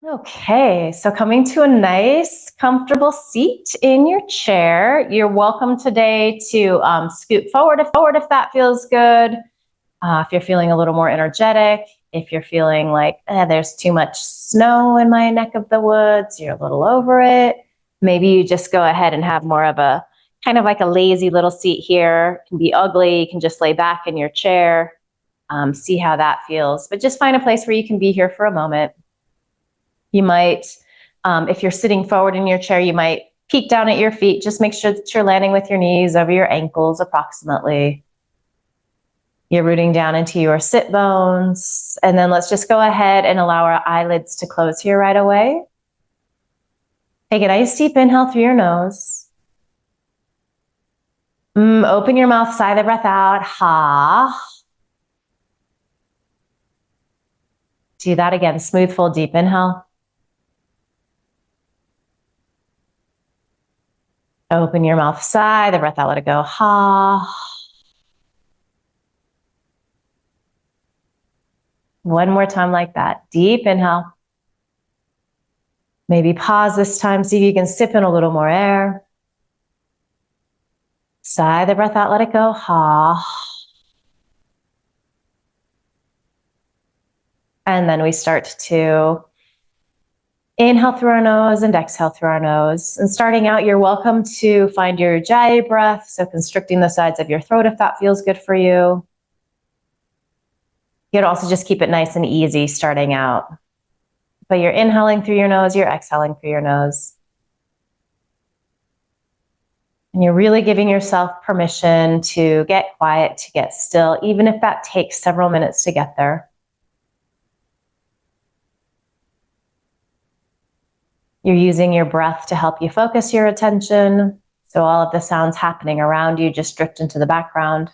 Okay, so coming to a nice, comfortable seat in your chair. You're welcome today to scoot forward if that feels good. If you're feeling a little more energetic, if you're feeling like there's too much snow in my neck of the woods, you're a little over it. Maybe you just go ahead and have more of a kind of like a lazy little seat here. It can be ugly. You can just lay back in your chair, see how that feels. But just find a place where you can be here for a moment. You might, if you're sitting forward in your chair, you might peek down at your feet. Just make sure that you're landing with your knees over your ankles approximately. You're rooting down into your sit bones. And then let's just go ahead and allow our eyelids to close here right away. Take a nice deep inhale through your nose. Open your mouth, sigh the breath out. Ha. Do that again. Smooth, full, deep inhale. Open your mouth, sigh the breath out, let it go. Ha. One more time like that. Deep inhale. Maybe pause this time, see if you can sip in a little more air. Sigh the breath out, let it go. Ha. And then we start to inhale through our nose and exhale through our nose. And starting out, you're welcome to find your Ujjayi breath, so constricting the sides of your throat if that feels good for you. You could also just keep it nice and easy starting out. But you're inhaling through your nose, you're exhaling through your nose. And you're really giving yourself permission to get quiet, to get still, even if that takes several minutes to get there. You're using your breath to help you focus your attention. So all of the sounds happening around you just drift into the background.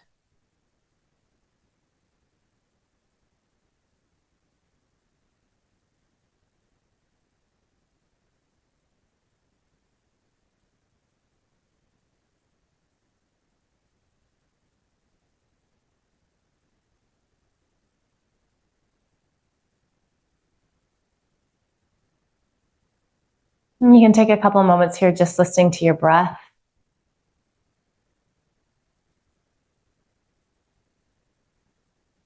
And you can take a couple of moments here just listening to your breath.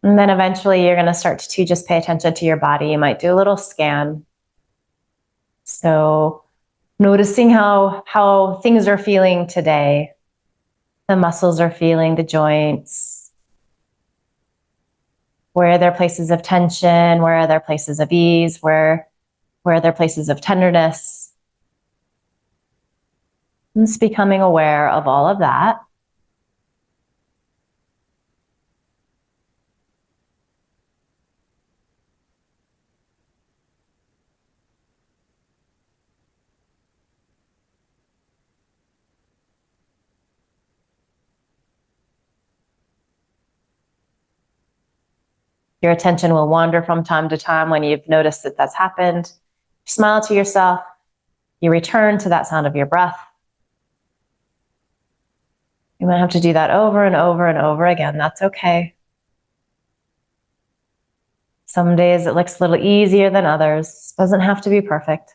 And then eventually you're going to start to just pay attention to your body. You might do a little scan. So noticing how things are feeling today. The muscles are feeling, the joints. Where are there places of tension? Where are there places of ease? Where are there places of tenderness? And just becoming aware of all of that. Your attention will wander from time to time when you've noticed that that's happened. Smile to yourself. You return to that sound of your breath. You might have to do that over and over and over again. That's okay. Some days it looks a little easier than others. Doesn't have to be perfect.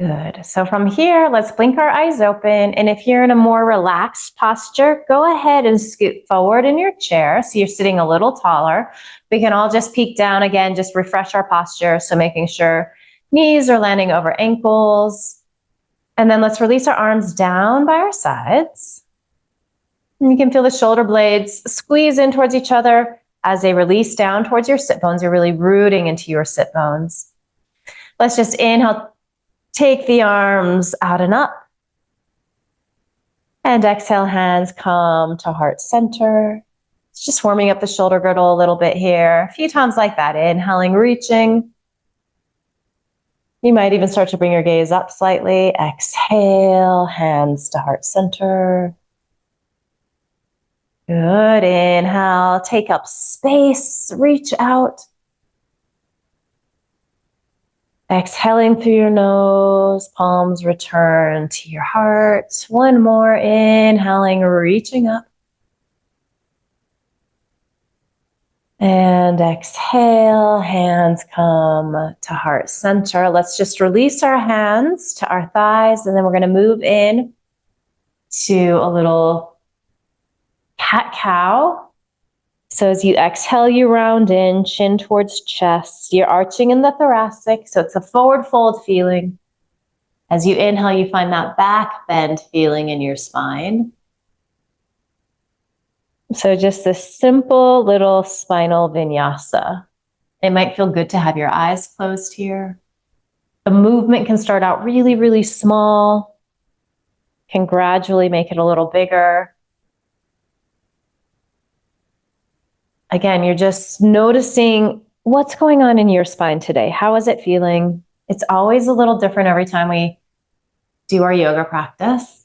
Good. So from here, let's blink our eyes open. And if you're in a more relaxed posture, go ahead and scoot forward in your chair. So you're sitting a little taller. We can all just peek down again, just refresh our posture. So making sure knees are landing over ankles. And then let's release our arms down by our sides. And you can feel the shoulder blades squeeze in towards each other as they release down towards your sit bones. You're really rooting into your sit bones. Let's just inhale. Take the arms out and up. And exhale, hands come to heart center. It's just warming up the shoulder girdle a little bit here. A few times like that. Inhaling, reaching. You might even start to bring your gaze up slightly. Exhale, hands to heart center. Good. Inhale, take up space, reach out. Exhaling through your nose, palms return to your heart. One more, inhaling, reaching up. And exhale, hands come to heart center. Let's just release our hands to our thighs, and then we're going to move in to a little cat-cow. So as you exhale, you round in, chin towards chest. You're arching in the thoracic, so it's a forward fold feeling. As you inhale, you find that back bend feeling in your spine. So just this simple little spinal vinyasa. It might feel good to have your eyes closed here. The movement can start out really, really small, can gradually make it a little bigger. Again, you're just noticing what's going on in your spine today. How is it feeling? It's always a little different every time we do our yoga practice.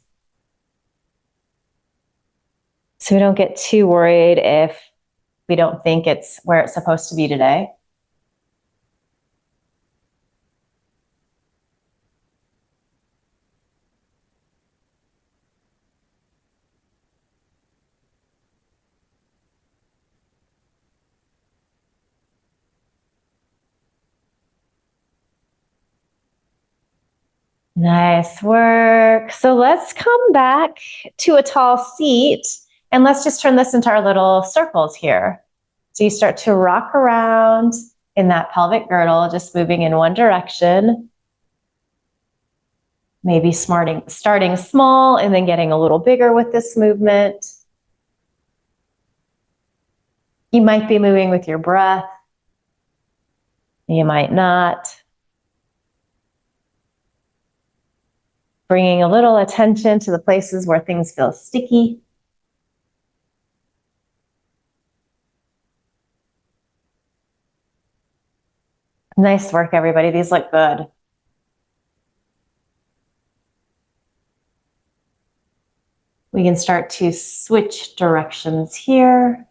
So we don't get too worried if we don't think it's where it's supposed to be today. Nice work. So let's come back to a tall seat, and let's just turn this into our little circles here. So you start to rock around in that pelvic girdle, just moving in one direction. Maybe starting small and then getting a little bigger with this movement. You might be moving with your breath. You might not. Bringing a little attention to the places where things feel sticky. Nice work, everybody. These look good. We can start to switch directions here.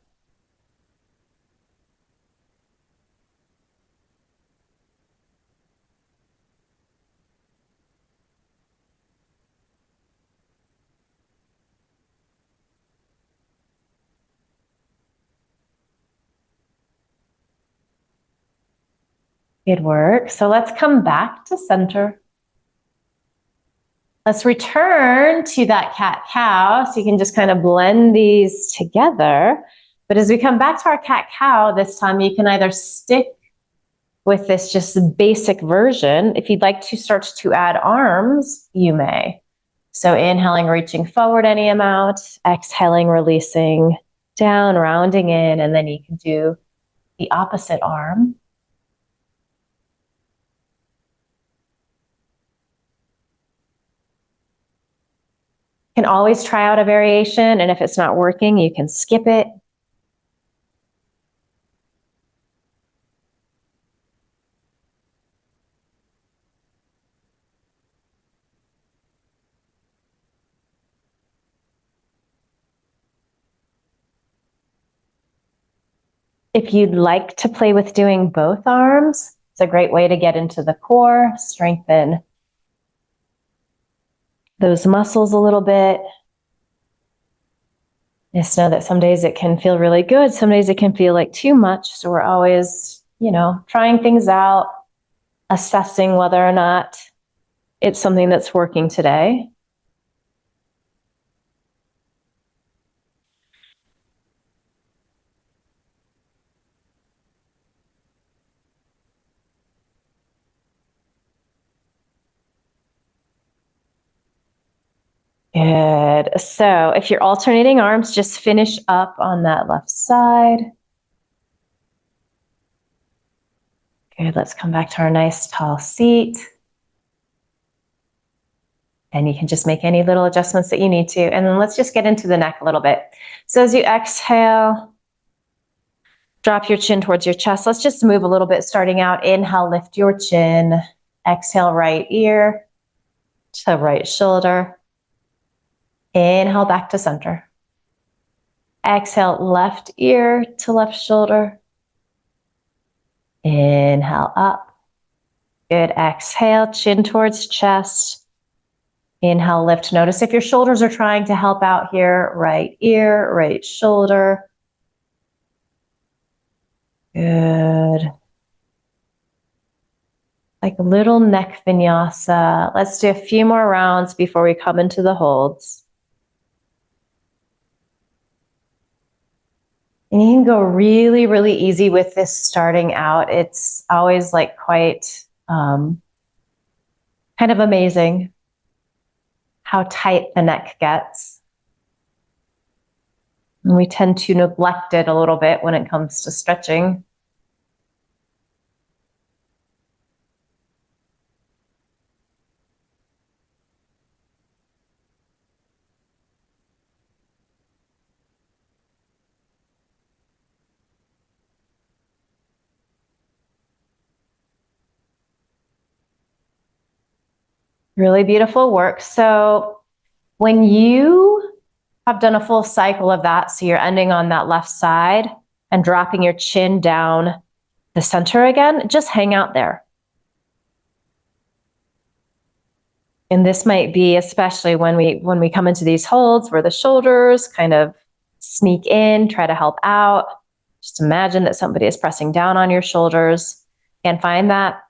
Good work. So let's come back to center. Let's return to that cat-cow. So you can just kind of blend these together. But as we come back to our cat-cow, this time you can either stick with this just basic version. If you'd like to start to add arms, you may. So inhaling, reaching forward any amount, exhaling, releasing down, rounding in, and then you can do the opposite arm. You can always try out a variation, and if it's not working, you can skip it. If you'd like to play with doing both arms, it's a great way to get into the core, strengthen those muscles a little bit. Just know that some days it can feel really good. Some days it can feel like too much. So we're always, trying things out, assessing whether or not it's something that's working today. Good. So if you're alternating arms, just finish up on that left side. Good. Let's come back to our nice tall seat. And you can just make any little adjustments that you need to. And then let's just get into the neck a little bit. So as you exhale, drop your chin towards your chest. Let's just move a little bit starting out. Inhale, lift your chin. Exhale, right ear to right shoulder. Inhale, back to center. Exhale, left ear to left shoulder. Inhale, up. Good. Exhale, chin towards chest. Inhale, lift. Notice if your shoulders are trying to help out here. Right ear, right shoulder. Good. Like a little neck vinyasa. Let's do a few more rounds before we come into the holds. And you can go really, really easy with this starting out. It's always like quite kind of amazing how tight the neck gets. And we tend to neglect it a little bit when it comes to stretching. Really beautiful work. So when you have done a full cycle of that, so you're ending on that left side and dropping your chin down the center again, just hang out there. And this might be especially when we come into these holds where the shoulders kind of sneak in, try to help out. Just imagine that somebody is pressing down on your shoulders and find that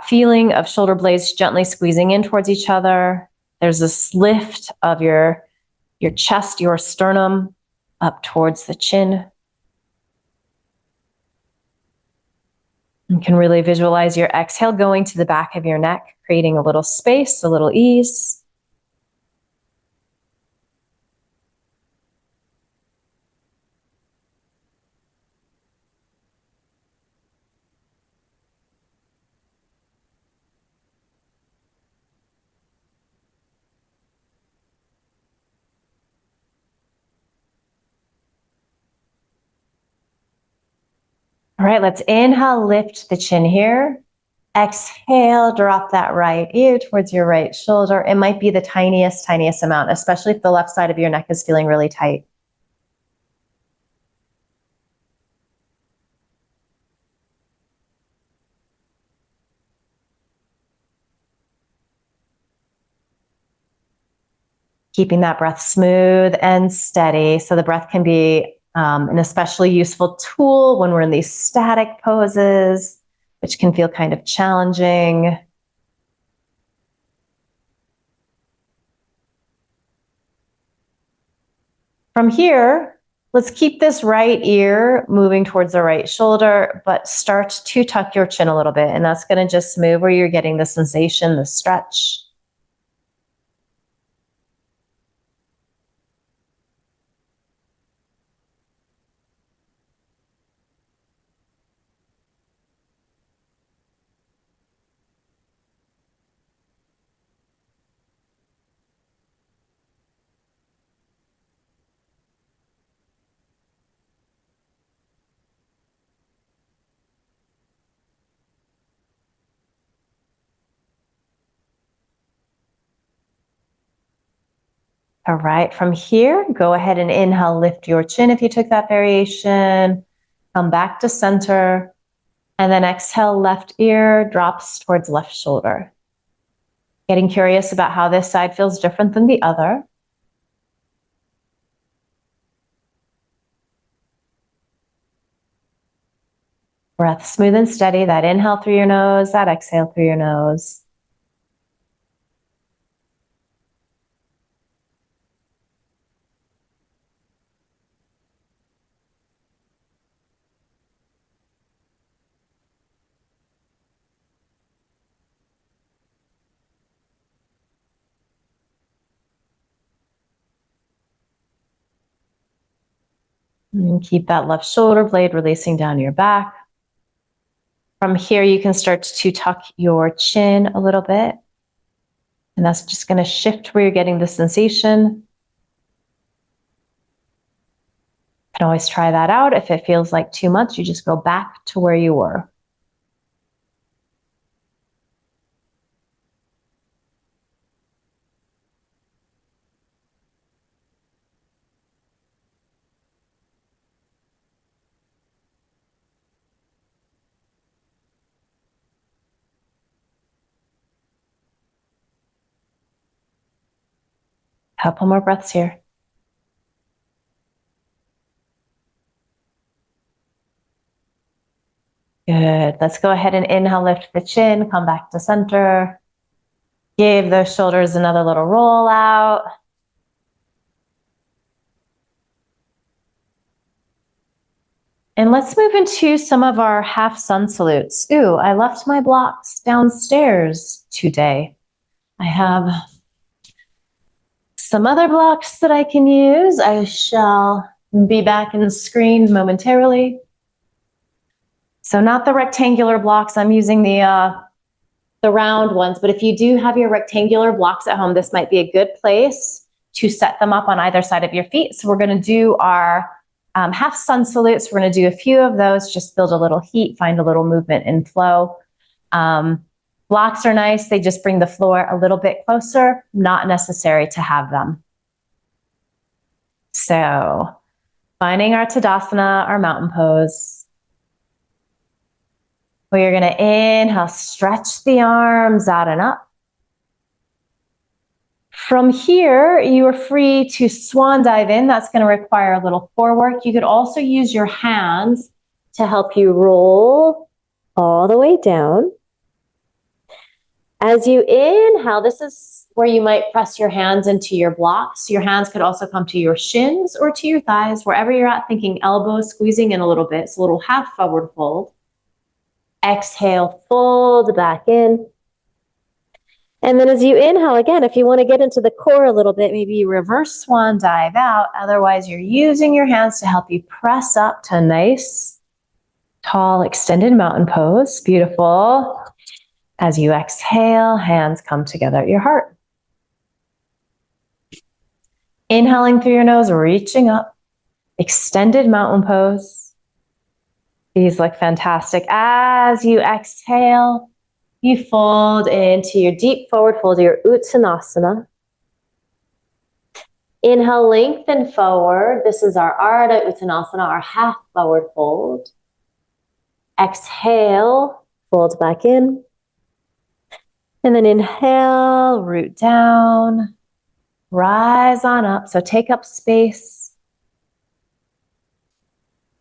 feeling of shoulder blades gently squeezing in towards each other. There's this lift of your chest, your sternum up towards the chin. You can really visualize your exhale going to the back of your neck, creating a little space, a little ease. All right, let's inhale, lift the chin here. Exhale, drop that right ear towards your right shoulder. It might be the tiniest amount, especially if the left side of your neck is feeling really tight. Keeping that breath smooth and steady. So the breath can be an especially useful tool when we're in these static poses, which can feel kind of challenging. From here, let's keep this right ear moving towards the right shoulder, but start to tuck your chin a little bit. And that's going to just move where you're getting the sensation, the stretch. All right, from here, go ahead and inhale, lift your chin if you took that variation. Come back to center. And then exhale, left ear drops towards left shoulder. Getting curious about how this side feels different than the other. Breath smooth and steady. That inhale through your nose, that exhale through your nose. And keep that left shoulder blade releasing down your back. From here, you can start to tuck your chin a little bit. And that's just going to shift where you're getting the sensation. You can always try that out. If it feels like too much, you just go back to where you were. Couple more breaths here. Good. Let's go ahead and inhale, lift the chin, come back to center. Give those shoulders another little roll out. And let's move into some of our half sun salutes. Ooh, I left my blocks downstairs today. I have some other blocks that I can use. I shall be back in the screen momentarily. So not the rectangular blocks, I'm using the round ones, but if you do have your rectangular blocks at home, this might be a good place to set them up on either side of your feet. So we're gonna do our half sun salutes. We're gonna do a few of those, just build a little heat, find a little movement and flow. Blocks are nice, they just bring the floor a little bit closer, not necessary to have them. So finding our Tadasana, our mountain pose. We are going to inhale, stretch the arms out and up. From here, you are free to swan dive in. That's going to require a little core work. You could also use your hands to help you roll all the way down. As you inhale, this is where you might press your hands into your blocks. Your hands could also come to your shins or to your thighs, wherever you're at, thinking elbows, squeezing in a little bit. It's a little half forward fold. Exhale, fold back in. And then as you inhale, again, if you want to get into the core a little bit, maybe you reverse swan dive out. Otherwise, you're using your hands to help you press up to a nice, tall, extended mountain pose. Beautiful. As you exhale, hands come together at your heart. Inhaling through your nose, reaching up. Extended mountain pose. These look fantastic. As you exhale, you fold into your deep forward fold, your Uttanasana. Inhale, lengthen forward. This is our Ardha Uttanasana, our half forward fold. Exhale, fold back in. And then inhale, root down, rise on up. So take up space.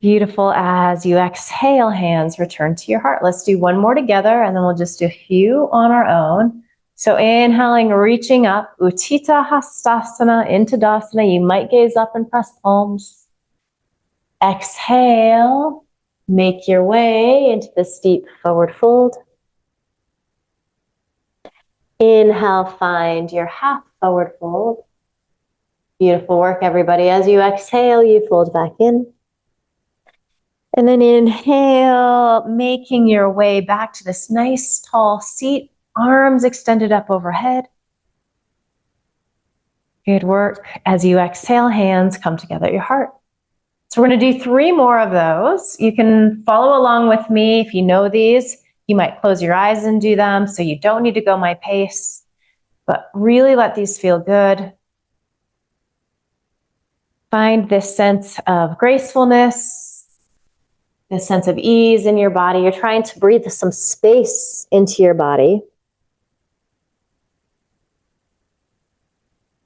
Beautiful. As you exhale, hands return to your heart. Let's do one more together, and then we'll just do a few on our own. So inhaling, reaching up, Utthita Hastasana into Tadasana. You might gaze up and press palms. Exhale, make your way into the steep forward fold. Inhale, find your half forward fold. Beautiful work, everybody. As you exhale, you fold back in. And then inhale, making your way back to this nice tall seat, arms extended up overhead. Good work. As you exhale, hands come together at your heart. So we're going to do 3 more of those. You can follow along with me if you know these. You might close your eyes and do them, so you don't need to go my pace, but really let these feel good. Find this sense of gracefulness, this sense of ease in your body. You're trying to breathe some space into your body.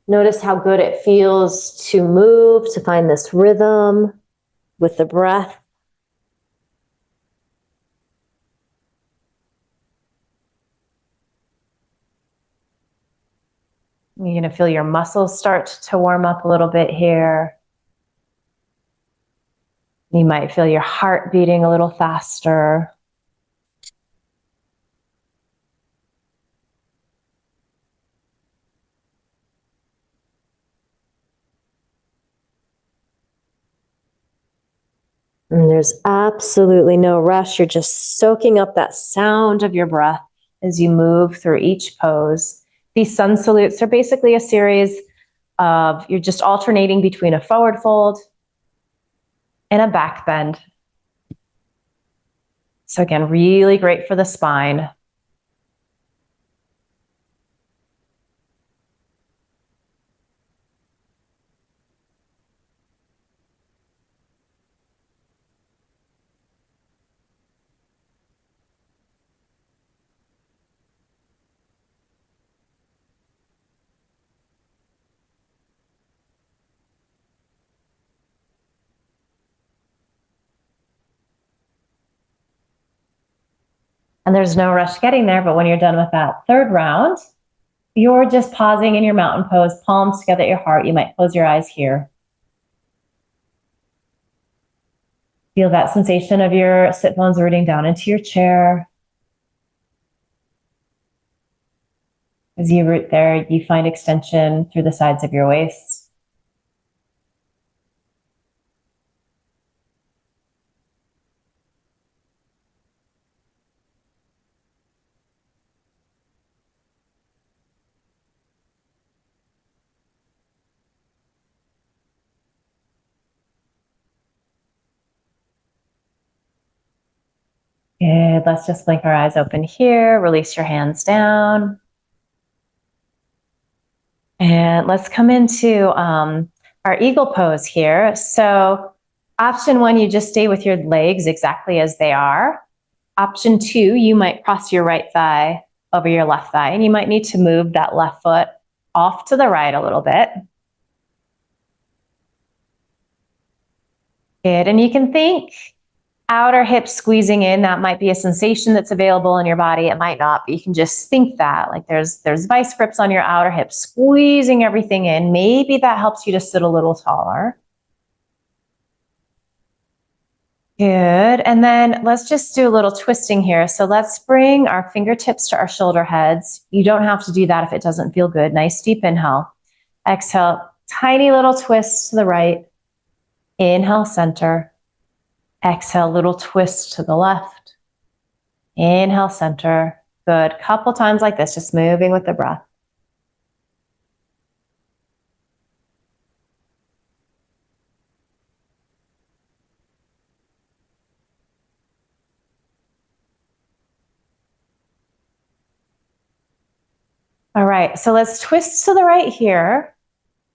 Notice how good it feels to move, to find this rhythm with the breath. You're going to feel your muscles start to warm up a little bit here. You might feel your heart beating a little faster. And there's absolutely no rush. You're just soaking up that sound of your breath as you move through each pose. These sun salutes are basically a series of, you're just alternating between a forward fold and a back bend. So again, really great for the spine. And there's no rush getting there, but when you're done with that third round, you're just pausing in your mountain pose, palms together at your heart. You might close your eyes here. Feel that sensation of your sit bones rooting down into your chair. As you root there, you find extension through the sides of your waist. Good. Let's just blink our eyes open here. Release your hands down. And let's come into our eagle pose here. So option one, you just stay with your legs exactly as they are. Option two, you might cross your right thigh over your left thigh, and you might need to move that left foot off to the right a little bit. Good. And you can think outer hip squeezing in. That might be a sensation that's available in your body. It might not, but you can just think that, like there's vice grips on your outer hip, squeezing everything in. Maybe that helps you to sit a little taller. Good. And then let's just do a little twisting here. So let's bring our fingertips to our shoulder heads. You don't have to do that if it doesn't feel good. Nice deep inhale. Exhale, tiny little twist to the right. Inhale, center. Exhale, little twist to the left. Inhale, center. Good. Couple times like this, just moving with the breath. All right, so let's twist to the right here.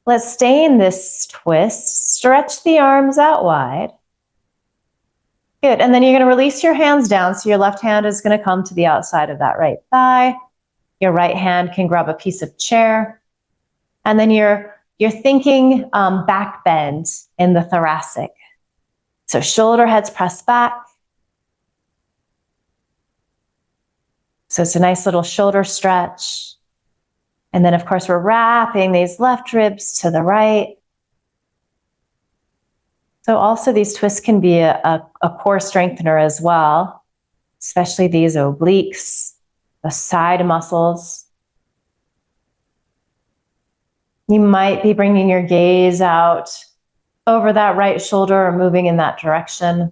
Let's stay in this twist. Stretch the arms out wide. Good, and then you're going to release your hands down. So your left hand is going to come to the outside of that right thigh. Your right hand can grab a piece of chair. And then you're thinking back bend in the thoracic. So shoulder heads press back. So it's a nice little shoulder stretch. And then of course we're wrapping these left ribs to the right. So also these twists can be a core strengthener as well, especially these obliques, the side muscles. You might be bringing your gaze out over that right shoulder or moving in that direction.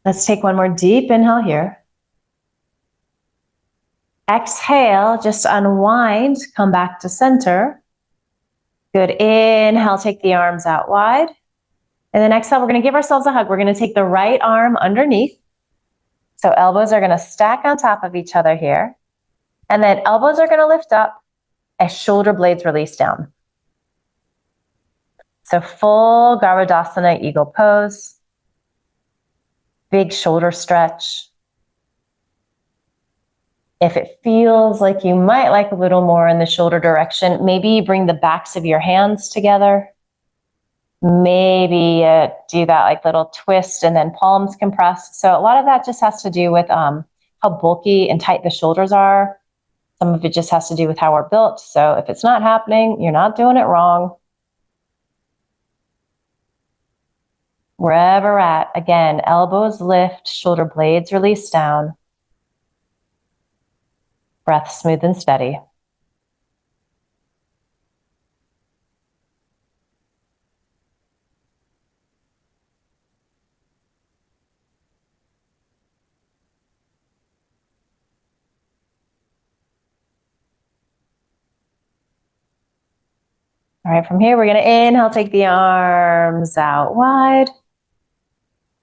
Let's take one more deep inhale here. Exhale, just unwind, come back to center. Good, inhale, take the arms out wide. And then exhale, we're gonna give ourselves a hug. We're gonna take the right arm underneath. So elbows are gonna stack on top of each other here. And then elbows are gonna lift up as shoulder blades release down. So full Garudasana eagle pose. Big shoulder stretch. If it feels like you might like a little more in the shoulder direction, maybe you bring the backs of your hands together. Maybe do that like little twist and then palms compress. So a lot of that just has to do with how bulky and tight the shoulders are. Some of it just has to do with how we're built. So if it's not happening, you're not doing it wrong. Wherever we're at, again, elbows lift, shoulder blades release down. Breath smooth and steady. All right, from here, we're gonna inhale, take the arms out wide.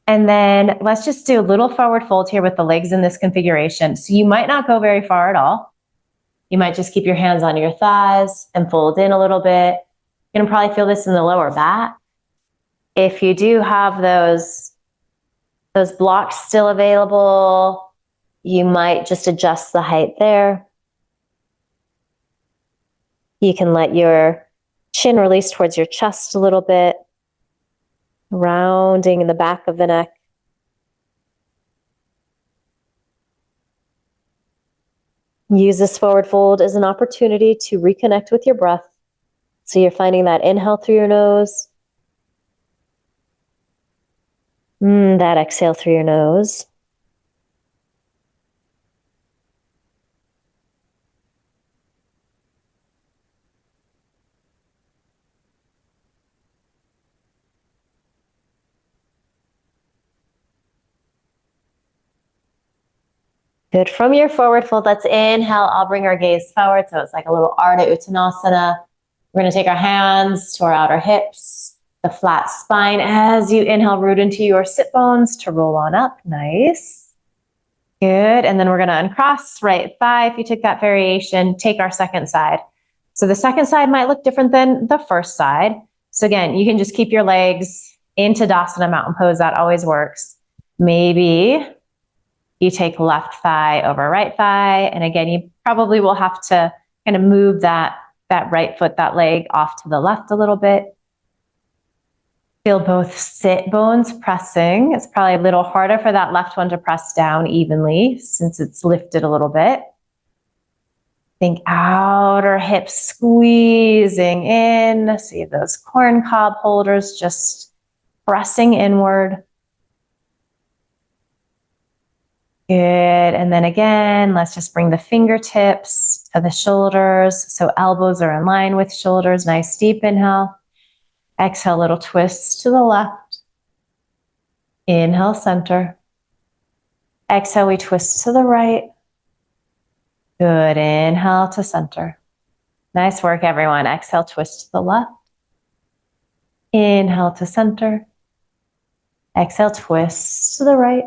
And then let's just do a little forward fold here with the legs in this configuration. So you might not go very far at all. You might just keep your hands on your thighs and fold in a little bit. You're gonna probably feel this in the lower back. If you do have those Those blocks still available. You might just adjust the height there. You can let your chin release towards your chest a little bit, rounding in the back of the neck. Use this forward fold as an opportunity to reconnect with your breath. So you're finding that inhale through your nose, that exhale through your nose. Good. From your forward fold, let's inhale. I'll bring our gaze forward. So it's like a little Ardha Uttanasana. We're going to take our hands to our outer hips, the flat spine. As you inhale, root into your sit bones to roll on up. Nice. Good. And then we're going to uncross right thigh. If you took that variation, take our second side. So the second side might look different than the first side. So again, you can just keep your legs in Tadasana mountain pose. That always works. Maybe you take left thigh over right thigh. And again, you probably will have to kind of move that right foot, that leg off to the left a little bit. Feel both sit bones pressing. It's probably a little harder for that left one to press down evenly since it's lifted a little bit. Think outer hips squeezing in. See those corn cob holders just pressing inward. Good. And then again, let's just bring the fingertips to the shoulders. So elbows are in line with shoulders. Nice deep inhale. Exhale, little twist to the left. Inhale, center. Exhale, we twist to the right. Good. Inhale to center. Nice work, everyone. Exhale, twist to the left. Inhale to center. Exhale, twist to the right.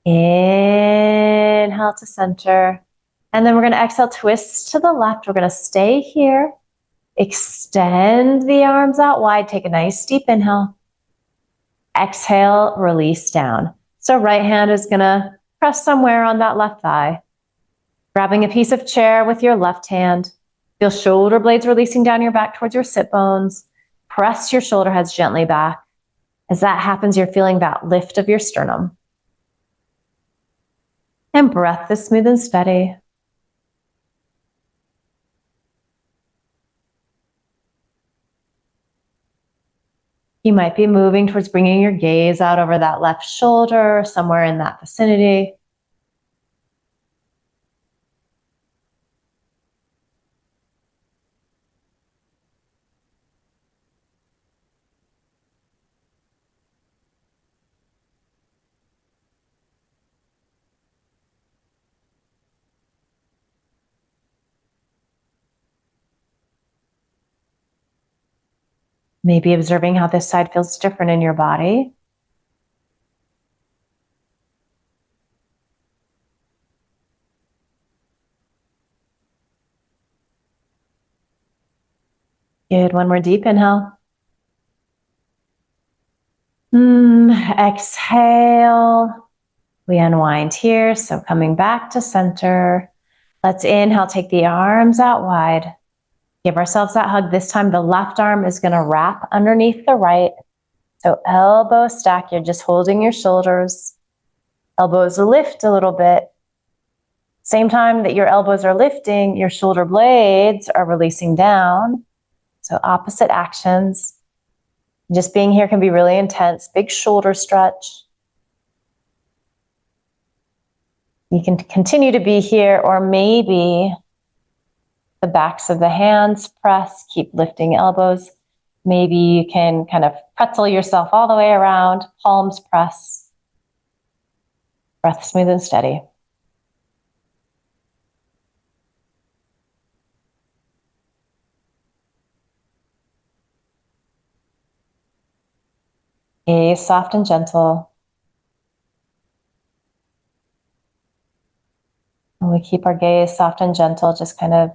Inhale to center. And then we're going to exhale, twist to the left. We're going to stay here. Extend the arms out wide. Take a nice deep inhale. Exhale, release down. So right hand is going to press somewhere on that left thigh. Grabbing a piece of chair with your left hand. Feel shoulder blades releasing down your back towards your sit bones. Press your shoulder heads gently back. As that happens, you're feeling that lift of your sternum. And breath is smooth and steady. You might be moving towards bringing your gaze out over that left shoulder, somewhere in that vicinity. Maybe observing how this side feels different in your body. Good. One more deep inhale. Exhale. We unwind here. So coming back to center. Let's inhale. Take the arms out wide. Give ourselves that hug. This time the left arm is going to wrap underneath the right. So elbow stack. You're just holding your shoulders. Elbows lift a little bit. Same time that your elbows are lifting, your shoulder blades are releasing down. So opposite actions. Just being here can be really intense. Big shoulder stretch. You can continue to be here, or maybe the backs of the hands press, keep lifting elbows. Maybe you can kind of pretzel yourself all the way around, palms press. Breath smooth and steady. Gaze soft and gentle. And we keep our gaze soft and gentle, just kind of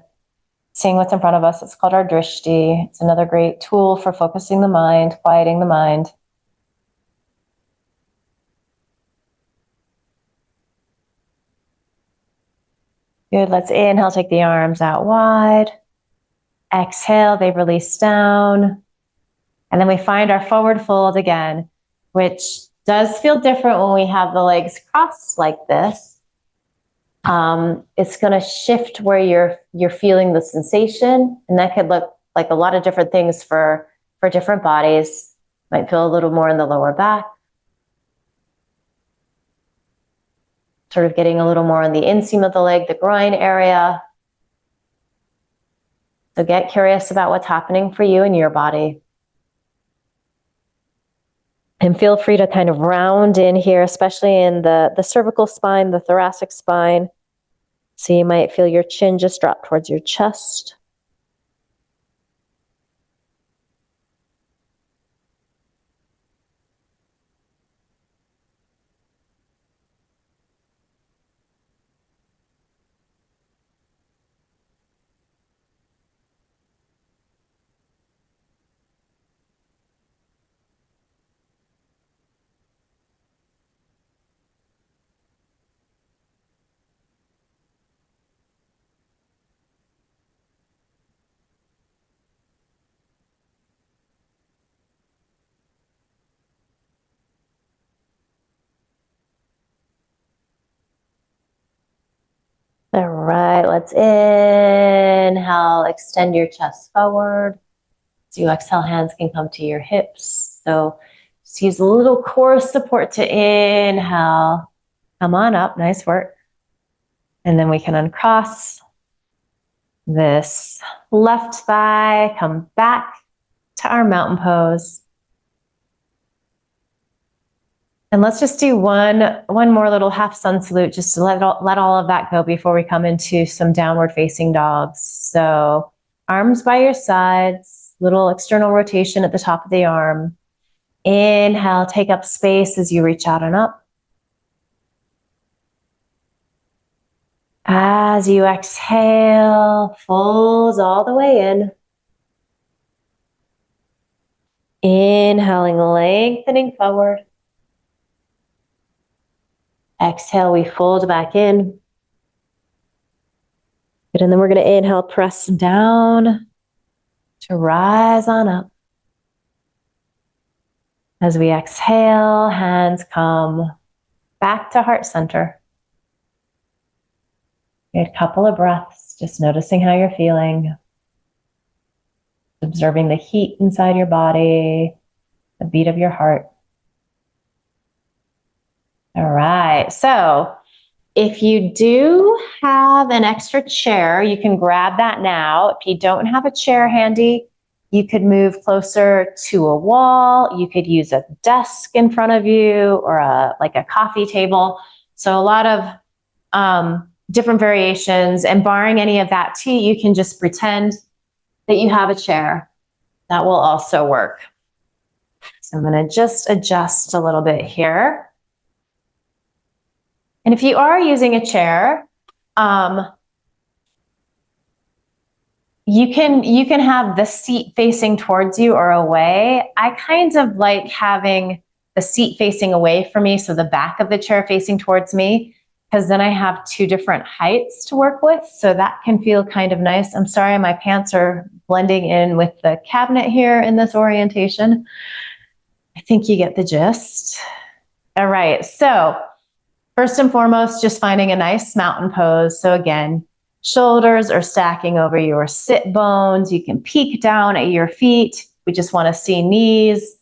seeing what's in front of us. It's called our drishti. It's another great tool for focusing the mind, quieting the mind. Good, let's inhale, take the arms out wide. Exhale, they release down. And then we find our forward fold again, which does feel different when we have the legs crossed like this. It's gonna shift where you're feeling the sensation, and that could look like a lot of different things for different bodies. Might feel a little more in the lower back. Sort of getting a little more on the inseam of the leg, the groin area. So get curious about what's happening for you in your body. And feel free to kind of round in here, especially in the cervical spine, the thoracic spine. So you might feel your chin just drop towards your chest. All right, let's inhale, extend your chest forward. As you exhale, hands can come to your hips. So just use a little core support to inhale. Come on up, nice work. And then we can uncross this left thigh, come back to our mountain pose. And let's just do one more little half sun salute just to let all of that go before we come into some downward facing dogs. So arms by your sides, little external rotation at the top of the arm. Inhale, take up space as you reach out and up. As you exhale, fold all the way in. Inhaling, lengthening forward. Exhale, we fold back in. Good, and then we're going to inhale, press down to rise on up. As we exhale, hands come back to heart center. Good, couple of breaths, just noticing how you're feeling. Observing the heat inside your body, the beat of your heart. All right, so if you do have an extra chair, you can grab that now. If you don't have a chair handy, you could move closer to a wall. You could use a desk in front of you or like a coffee table. So a lot of different variations, and barring any of that too, you can just pretend that you have a chair. That will also work. So I'm going to just adjust a little bit here. And if you are using a chair, you can have the seat facing towards you or away. I kind of like having the seat facing away from me, so the back of the chair facing towards me, because then I have two different heights to work with. So that can feel kind of nice. I'm sorry, my pants are blending in with the cabinet here in this orientation. I think you get the gist. All right, so first and foremost, just finding a nice mountain pose. So again, shoulders are stacking over your sit bones. You can peek down at your feet. We just want to see knees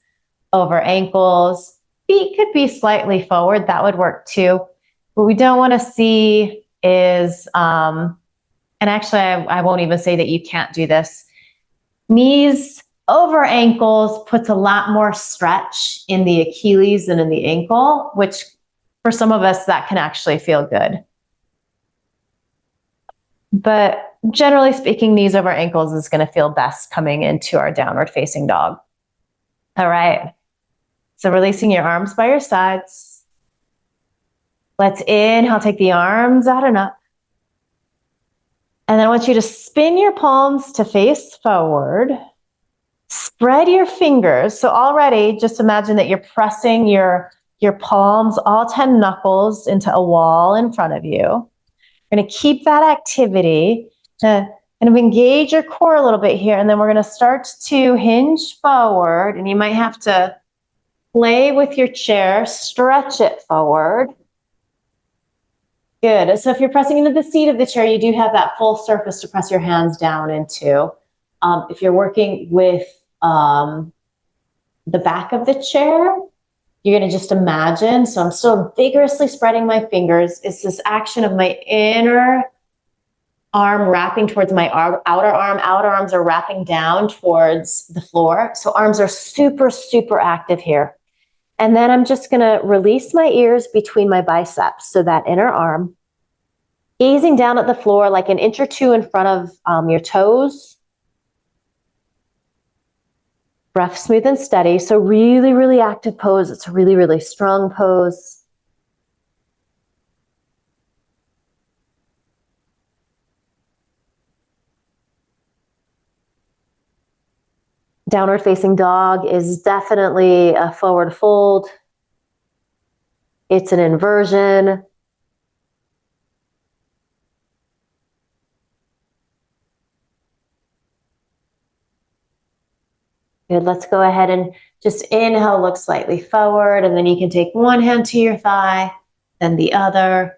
over ankles. Feet could be slightly forward. That would work too. What we don't want to see is, and actually I won't even say that you can't do this. Knees over ankles puts a lot more stretch in the Achilles and in the ankle, which for some of us, that can actually feel good. But generally speaking, knees over ankles is going to feel best coming into our downward facing dog. All right. So releasing your arms by your sides. Let's inhale, take the arms out and up. And then I want you to spin your palms to face forward. Spread your fingers. So already just imagine that you're pressing your palms, all 10 knuckles, into a wall in front of you. We're going to keep that activity to kind of engage your core a little bit here, and then we're going to start to hinge forward, and you might have to play with your chair, stretch it forward. Good. So if you're pressing into the seat of the chair, you do have that full surface to press your hands down into. If you're working with the back of the chair, you're going to just imagine, so I'm still vigorously spreading my fingers. It's this action of my inner arm wrapping towards my outer arm. Outer arms are wrapping down towards the floor. So arms are super, super active here. And then I'm just going to release my ears between my biceps. So that inner arm, gazing down at the floor like an inch or two in front of your toes. Breath smooth and steady. So really, really active pose. It's a really, really strong pose. Downward facing dog is definitely a forward fold. It's an inversion. Good, let's go ahead and just inhale, look slightly forward, and then you can take one hand to your thigh, then the other,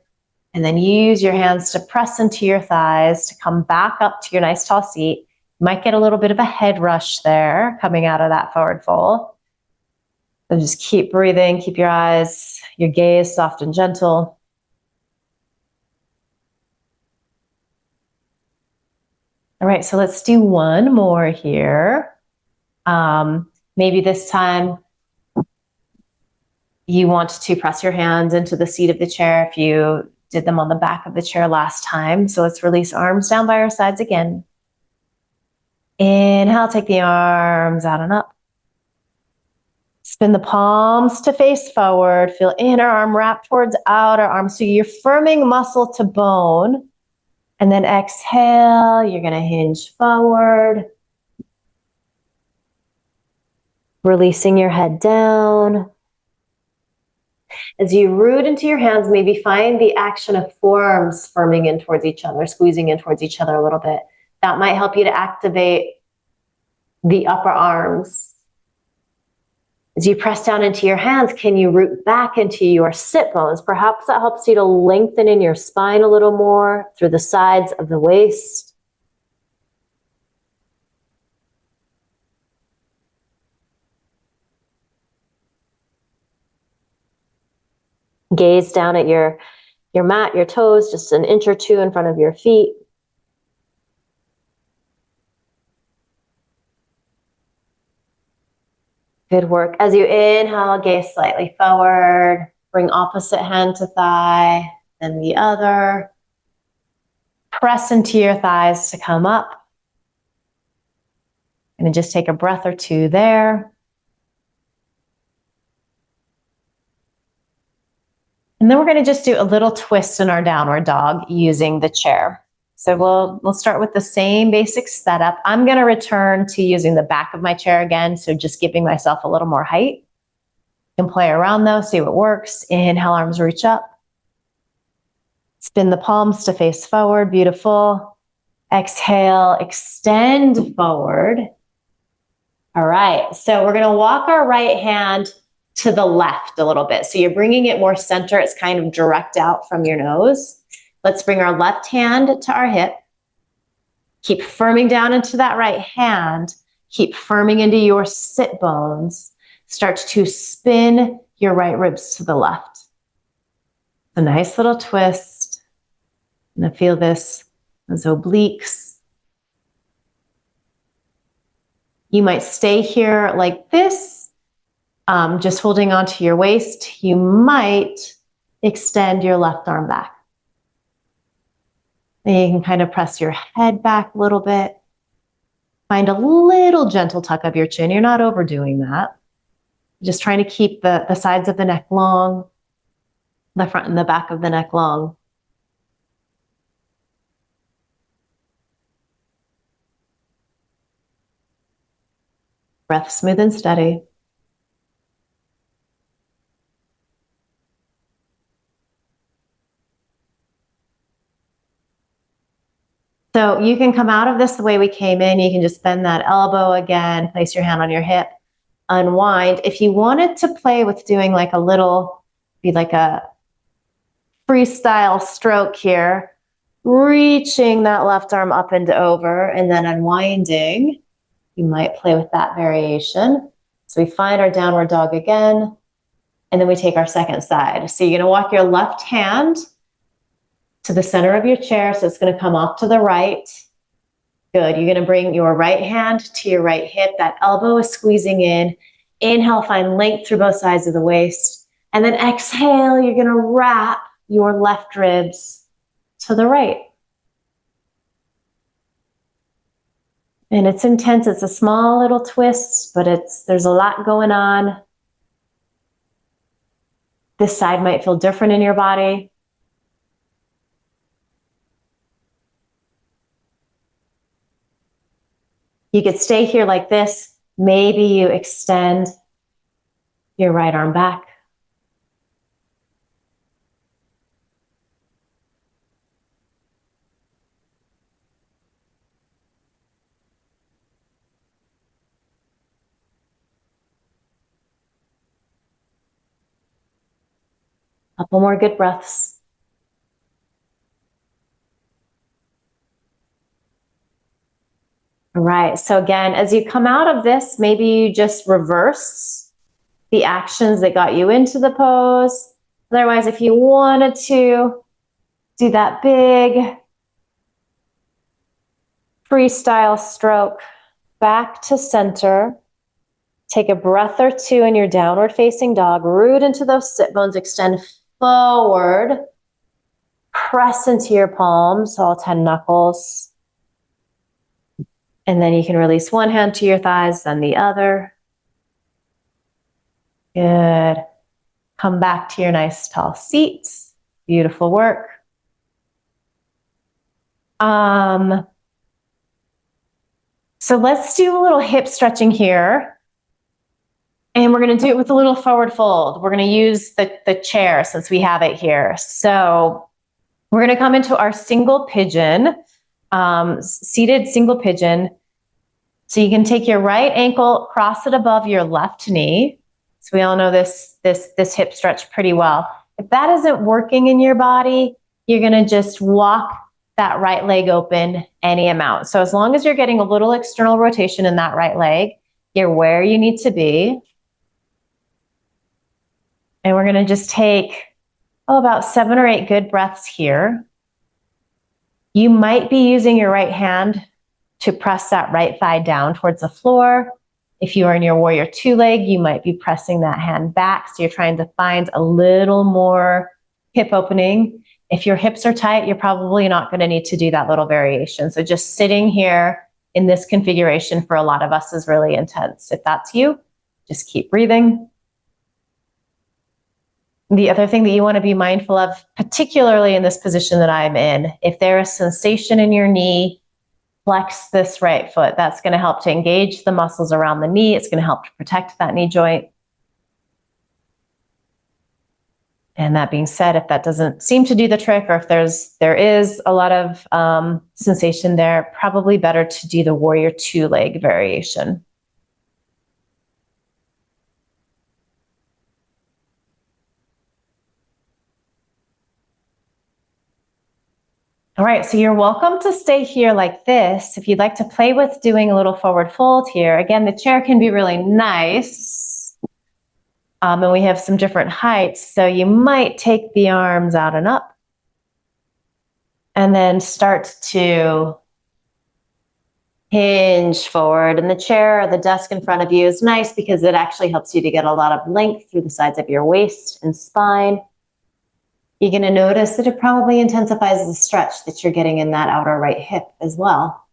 and then use your hands to press into your thighs to come back up to your nice tall seat. You might get a little bit of a head rush there coming out of that forward fold. So just keep breathing, keep your eyes, your gaze soft and gentle. All right, so let's do one more here. Maybe this time you want to press your hands into the seat of the chair if you did them on the back of the chair last time. So let's release arms down by our sides again. Inhale, take the arms out and up. Spin the palms to face forward. Feel inner arm wrap towards outer arm. So you're firming muscle to bone. And then exhale, you're going to hinge forward. Releasing your head down. As you root into your hands, maybe find the action of forearms firming in towards each other, squeezing in towards each other a little bit. That might help you to activate the upper arms. As you press down into your hands, can you root back into your sit bones? Perhaps that helps you to lengthen in your spine a little more through the sides of the waist. Gaze down at your mat, your toes, just an inch or two in front of your feet. Good work. As you inhale, gaze slightly forward. Bring opposite hand to thigh, then the other. Press into your thighs to come up. And just take a breath or two there. And then we're going to just do a little twist in our downward dog using the chair. So we'll start with the same basic setup. I'm going to return to using the back of my chair again, so just giving myself a little more height. You can play around though, see what works. Inhale, arms reach up. Spin the palms to face forward, beautiful. Exhale, extend forward. All right, so we're going to walk our right hand to the left a little bit. So you're bringing it more center. It's kind of direct out from your nose. Let's bring our left hand to our hip. Keep firming down into that right hand. Keep firming into your sit bones. Start to spin your right ribs to the left. A nice little twist. And feel this, those obliques. You might stay here like this. Just holding onto your waist, you might extend your left arm back. And you can kind of press your head back a little bit. Find a little gentle tuck of your chin. You're not overdoing that. Just trying to keep the sides of the neck long, the front and the back of the neck long. Breath smooth and steady. So you can come out of this the way we came in. You can just bend that elbow again, place your hand on your hip, unwind. If you wanted to play with doing like a little, be like a freestyle stroke here, reaching that left arm up and over and then unwinding, you might play with that variation. So we find our downward dog again, and then we take our second side. So you're gonna walk your left hand to the center of your chair, so it's gonna come off to the right. Good, you're gonna bring your right hand to your right hip, that elbow is squeezing in. Inhale, find length through both sides of the waist. And then exhale, you're gonna wrap your left ribs to the right. And it's intense, it's a small little twist, but there's a lot going on. This side might feel different in your body. You could stay here like this. Maybe you extend your right arm back. Couple more good breaths. All right, so again, as you come out of this, maybe you just reverse the actions that got you into the pose. Otherwise, if you wanted to do that big freestyle stroke back to center, take a breath or two in your downward facing dog, root into those sit bones, extend forward, press into your palms, all 10 knuckles. And then you can release one hand to your thighs, then the other. Good. Come back to your nice tall seat. Beautiful work. So let's do a little hip stretching here. And we're going to do it with a little forward fold. We're going to use the chair since we have it here. So we're going to come into our single pigeon, seated single pigeon. So you can take your right ankle, cross it above your left knee. So we all know this hip stretch pretty well. If that isn't working in your body, you're going to just walk that right leg open any amount. So as long as you're getting a little external rotation in that right leg, you're where you need to be. And we're going to just take about 7 or 8 good breaths here. You might be using your right hand to press that right thigh down towards the floor. If you are in your warrior 2 leg, you might be pressing that hand back. So you're trying to find a little more hip opening. If your hips are tight, you're probably not going to need to do that little variation. So just sitting here in this configuration for a lot of us is really intense. If that's you, just keep breathing. The other thing that you want to be mindful of, particularly in this position that I'm in, if there is sensation in your knee, flex this right foot. That's going to help to engage the muscles around the knee. It's going to help to protect that knee joint. And that being said, if that doesn't seem to do the trick, or if there is a lot of sensation there, probably better to do the warrior 2 leg variation. All right, so you're welcome to stay here like this. If you'd like to play with doing a little forward fold here, again, the chair can be really nice. And we have some different heights, so you might take the arms out and up. And then start to hinge forward. And the chair or the desk in front of you is nice because it actually helps you to get a lot of length through the sides of your waist and spine. You're going to notice that it probably intensifies the stretch that you're getting in that outer right hip as well.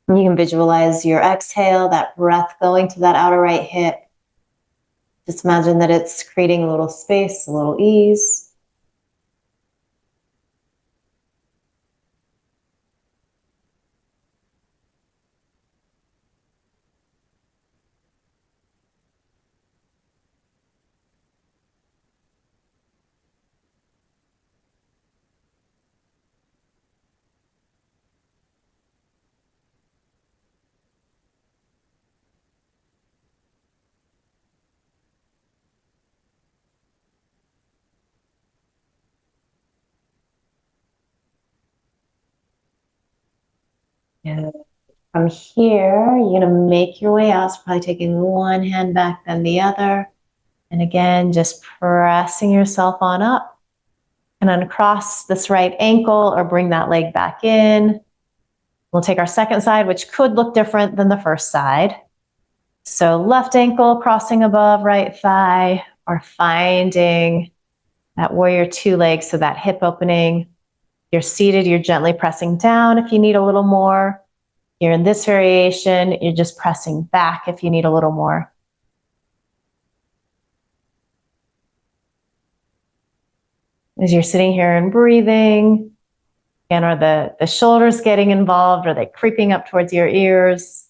And you can visualize your exhale, that breath going to that outer right hip. Just imagine that it's creating a little space, a little ease. And from here, you're gonna make your way out. So probably taking one hand back, then the other. And again, just pressing yourself on up and uncross this right ankle or bring that leg back in. We'll take our second side, which could look different than the first side. So left ankle crossing above right thigh, or finding that warrior two legs, so that hip opening. You're seated, you're gently pressing down if you need a little more. You're in this variation, you're just pressing back if you need a little more. As you're sitting here and breathing, and are the shoulders getting involved? Are they creeping up towards your ears?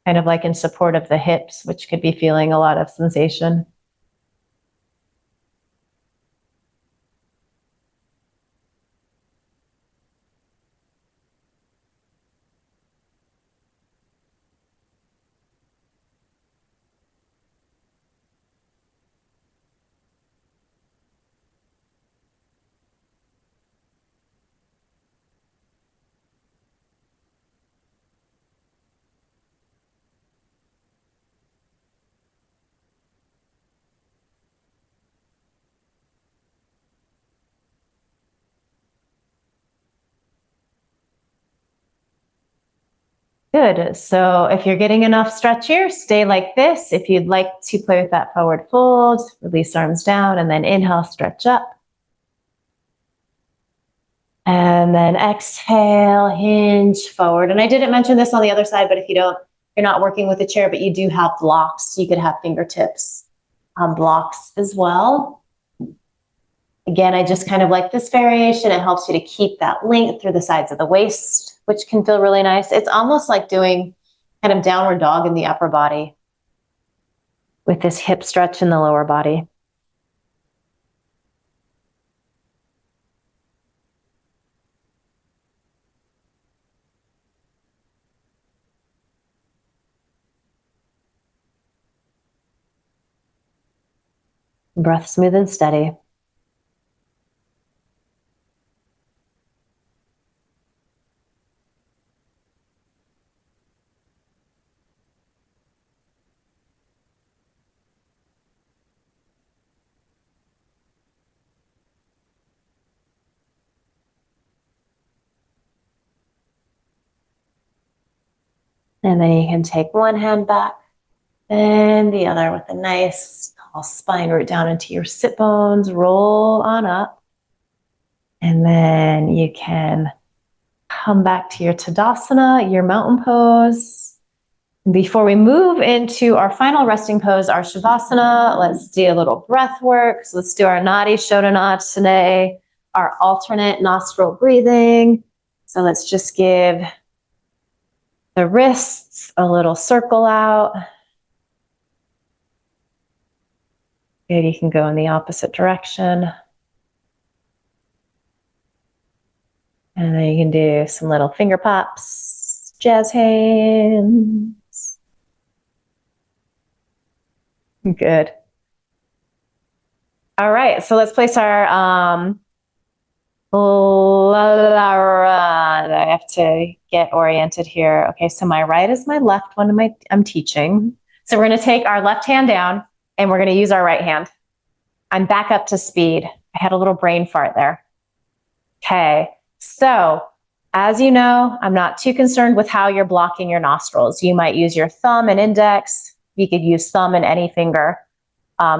Kind of like in support of the hips, which could be feeling a lot of sensation. Good. So if you're getting enough stretch here, stay like this. If you'd like to play with that forward fold, release arms down and then inhale, stretch up. And then exhale, hinge forward. And I didn't mention this on the other side, but if you're not working with a chair, but you do have blocks, you could have fingertips blocks as well. Again, I just kind of like this variation. It helps you to keep that length through the sides of the waist, which can feel really nice. It's almost like doing kind of downward dog in the upper body with this hip stretch in the lower body. Breath smooth and steady. And then you can take one hand back and the other with a nice tall spine root down into your sit bones, roll on up. And then you can come back to your Tadasana, your mountain pose. Before we move into our final resting pose, our Shavasana, let's do a little breath work. So let's do our nadi shodhana today, our alternate nostril breathing. So let's just give the wrists a little circle out. Good, you can go in the opposite direction. And then you can do some little finger pops, jazz hands. Good. All right, so let's place our I have to get oriented here. Okay, so my right is my left one I'm teaching. So we're gonna take our left hand down and we're gonna use our right hand. I'm back up to speed. I had a little brain fart there. Okay, so as you know, I'm not too concerned with how you're blocking your nostrils. You might use your thumb and index. You could use thumb and any finger.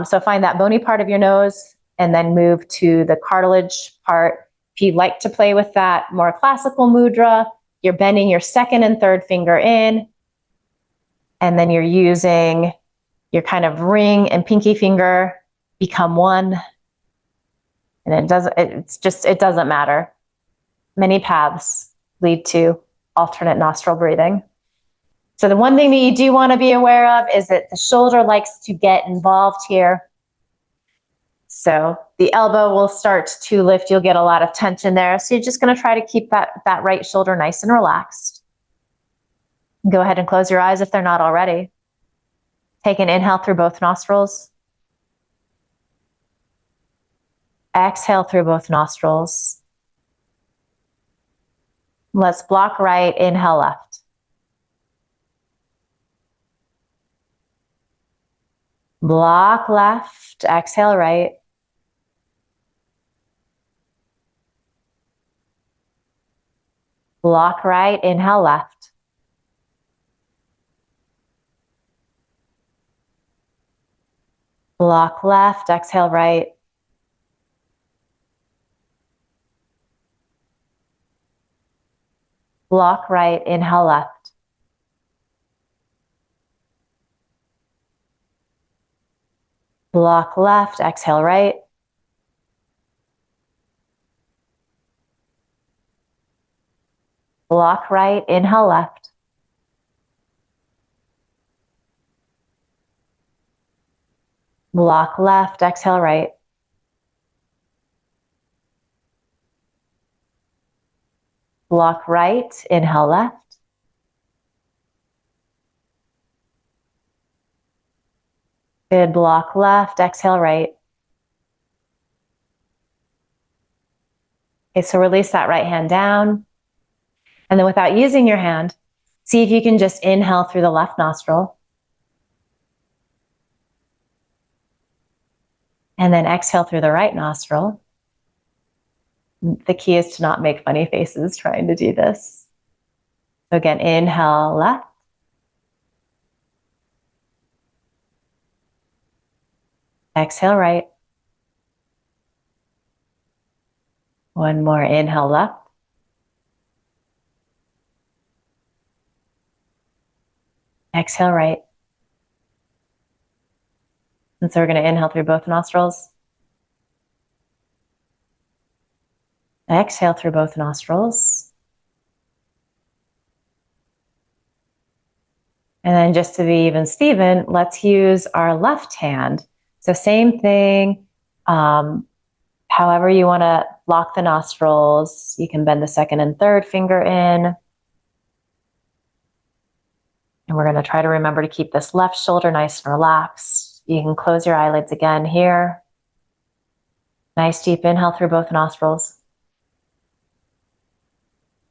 So find that bony part of your nose and then move to the cartilage part. If you'd like to play with that more classical mudra, you're bending your second and third finger in, and then you're using your kind of ring and pinky finger become one. And it doesn't matter. Many paths lead to alternate nostril breathing. So the one thing that you do want to be aware of is that the shoulder likes to get involved here. So the elbow will start to lift. You'll get a lot of tension there. So you're just going to try to keep that right shoulder nice and relaxed. Go ahead and close your eyes if they're not already. Take an inhale through both nostrils. Exhale through both nostrils. Let's block right, inhale left. Block left, exhale right. Block right, inhale left. Block left, exhale right. Block right, inhale left. Block left, exhale right. Block right, inhale left. Block left, exhale right. Block right, inhale left. Good, block left, exhale right. Okay, so release that right hand down. And then without using your hand, see if you can just inhale through the left nostril. And then exhale through the right nostril. The key is to not make funny faces trying to do this. So again, inhale left. Exhale right. One more, inhale left. Exhale right. And so we're going to inhale through both nostrils. Exhale through both nostrils. And then just to be even Steven, let's use our left hand. So same thing. However you want to lock the nostrils, you can bend the second and third finger in. And we're going to try to remember to keep this left shoulder nice and relaxed. You can close your eyelids again here. Nice deep inhale through both nostrils.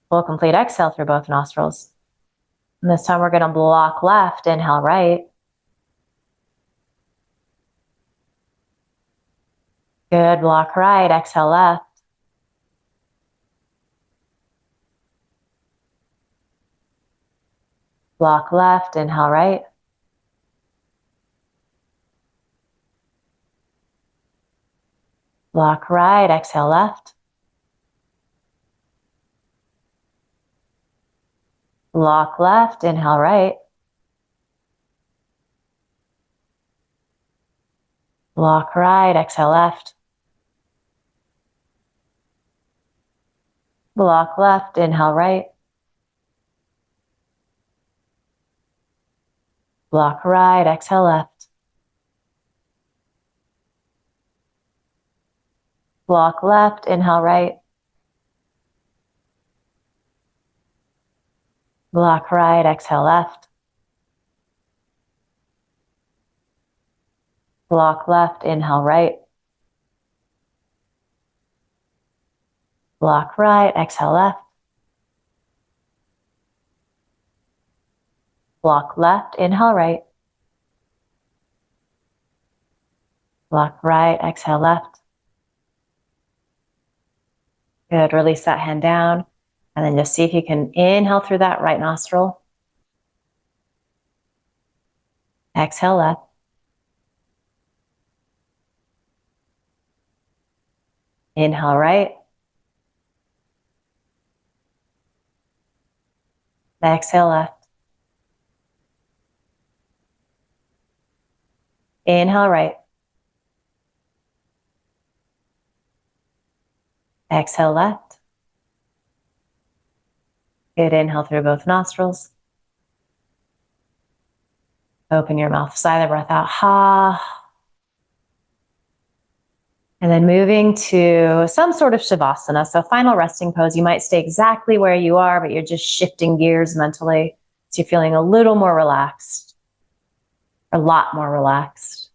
Full complete exhale through both nostrils. And this time we're going to block left, inhale right. Good, block right, exhale left. Block left, inhale right. Block right, exhale left. Block left, inhale right. Block right, exhale left. Block left, inhale right. Block right, exhale left. Block left, inhale right. Block right, exhale left. Block left, inhale right. Block right, exhale left. Block left, inhale right. Block right, exhale left. Good, release that hand down. And then just see if you can inhale through that right nostril. Exhale left. Inhale right. Exhale left. Inhale right. Exhale left. Good, inhale through both nostrils. Open your mouth, sigh the breath out, ha. And then moving to some sort of shavasana. So final resting pose, you might stay exactly where you are, but you're just shifting gears mentally. So you're feeling a little more relaxed, a lot more relaxed.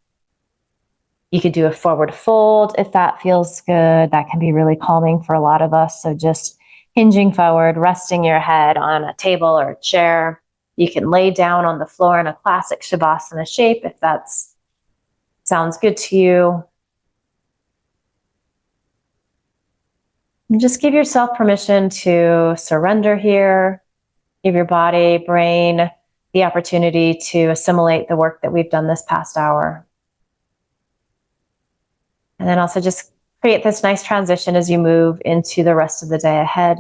You could do a forward fold if that feels good. That can be really calming for a lot of us. So just hinging forward, resting your head on a table or a chair. You can lay down on the floor in a classic shavasana shape if that's sounds good to you. And just give yourself permission to surrender here. Give your body, brain, the opportunity to assimilate the work that we've done this past hour. And then also just create this nice transition as you move into the rest of the day ahead.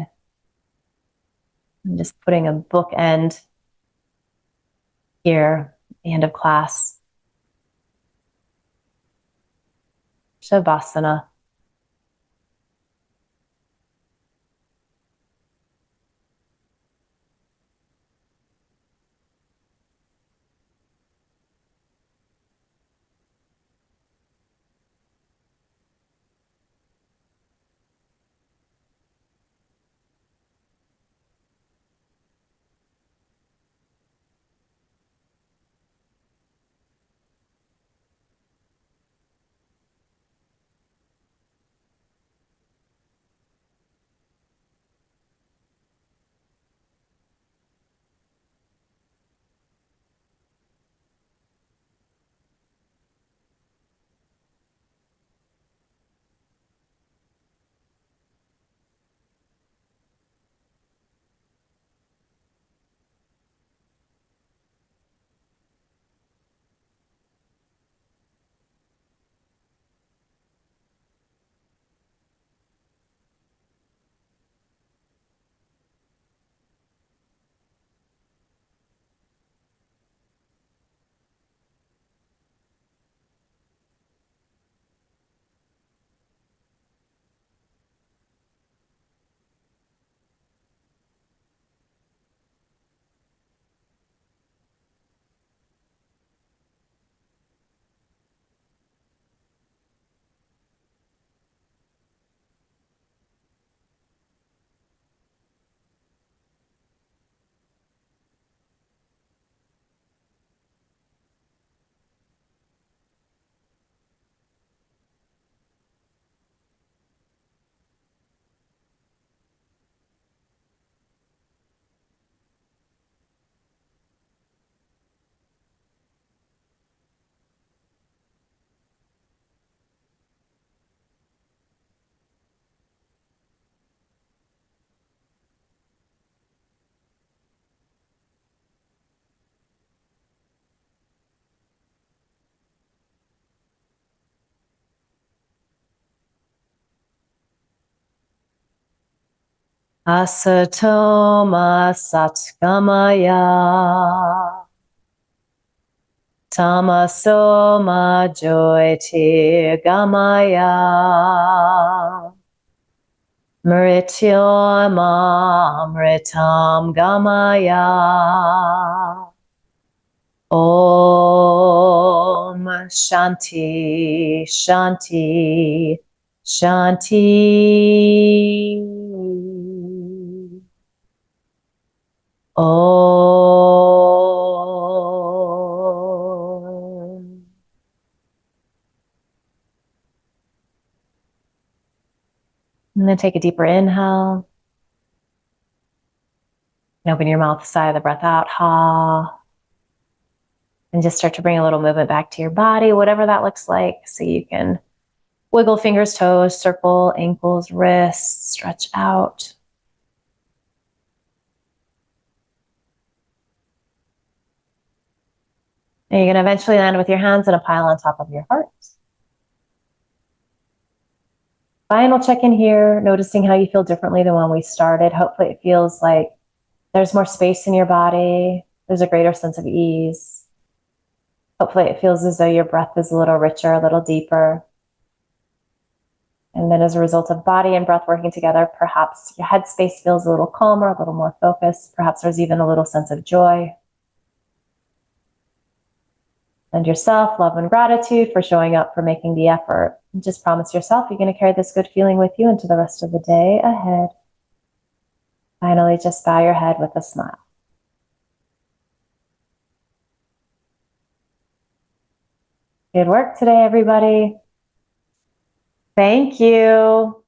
I'm just putting a bookend here, the end of class. Shavasana. Asatoma satgamaya. Tamasoma jyotirgamaya. Mrityoma amritam gamaya. Om Shanti Shanti Shanti. Om. And then take a deeper inhale. And open your mouth, sigh the breath out. Ha. And just start to bring a little movement back to your body, whatever that looks like. So you can wiggle fingers, toes, circle, ankles, wrists, stretch out. And you're going to eventually land with your hands in a pile on top of your heart. Final check-in here, noticing how you feel differently than when we started. Hopefully it feels like there's more space in your body. There's a greater sense of ease. Hopefully it feels as though your breath is a little richer, a little deeper. And then as a result of body and breath working together, perhaps your headspace feels a little calmer, a little more focused. Perhaps there's even a little sense of joy. And yourself love and gratitude for showing up, for making the effort. And just promise yourself you're going to carry this good feeling with you into the rest of the day ahead. Finally, just bow your head with a smile. Good work today, everybody. Thank you.